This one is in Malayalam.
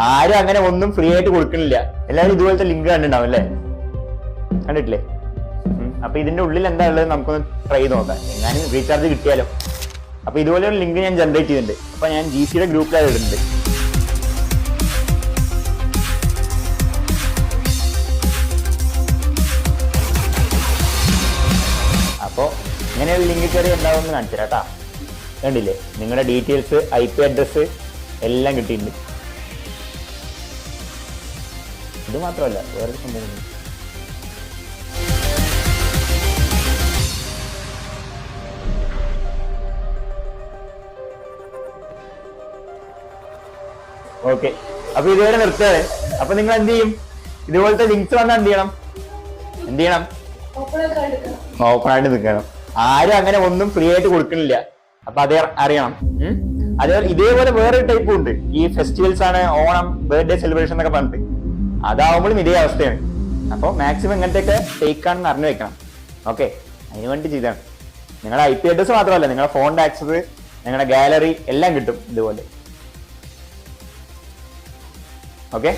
ആരും അങ്ങനെ ഒന്നും ഫ്രീ ആയിട്ട് കൊടുക്കണില്ല. എല്ലാവരും ഇതുപോലത്തെ ലിങ്ക് കണ്ടിട്ടുണ്ടാവും അല്ലേ? കണ്ടിട്ടില്ലേ? അപ്പൊ ഇതിന്റെ ഉള്ളിൽ എന്താ ഉള്ളത് നമുക്കൊന്ന് ട്രൈ ചെയ്ത് നോക്കാം. എങ്ങാനും റീചാർജ് കിട്ടിയാലോ. അപ്പൊ ഇതുപോലെ ഒരു ലിങ്ക് ഞാൻ ജനറേറ്റ് ചെയ്തിട്ടുണ്ട്. അപ്പൊ ഞാൻ GCയുടെ ഗ്രൂപ്പിലാണ് ഇടുന്നുണ്ട്. അപ്പോ ഇങ്ങനെ ഒരു ലിങ്ക് കയറി ഉണ്ടാവുമെന്ന് കാണിച്ചു തരാം കേട്ടാ. കണ്ടില്ലേ? നിങ്ങളുടെ ഡീറ്റെയിൽസ്, IP അഡ്രസ് എല്ലാം കിട്ടിയിട്ടുണ്ട്. ഇത് മാത്രമല്ല, വേറൊരു സംഭവം. ഓക്കെ, അപ്പൊ ഇതുവരെ നിർത്തുകയാണ്. അപ്പൊ നിങ്ങൾ എന്ത് ചെയ്യും? ഇതുപോലത്തെ ലിങ്ക്സ് വന്നാൽ എന്ത് ചെയ്യണം? ഓപ്പൺ ആയിട്ട് നിൽക്കണം. ആരും അങ്ങനെ ഒന്നും ഫ്രീ ആയിട്ട് കൊടുക്കണില്ല. അപ്പൊ അത് അറിയണം. അതേപോലെ ഇതേപോലെ വേറൊരു ടൈപ്പും ഉണ്ട്. ഈ ഫെസ്റ്റിവൽസ് ആണ്, ഓണം, ബർത്ത്ഡേ സെലിബ്രേഷൻ എന്നൊക്കെ പറഞ്ഞിട്ട്. അതാവുമ്പോഴും ഇതേ അവസ്ഥയാണ്. അപ്പോൾ മാക്സിമം ഇങ്ങനത്തെയൊക്കെ ഫേക്ക് ആണെന്ന് അറിഞ്ഞു വെക്കണം. ഓക്കെ, അതിന് വേണ്ടി ചെയ്താണ്. നിങ്ങളുടെ IP അഡ്രസ് മാത്രമല്ല, നിങ്ങളുടെ ഫോണിന്റെ ആക്സസ്, നിങ്ങളുടെ ഗാലറി എല്ലാം കിട്ടും ഇതുപോലെ. ഓക്കെ.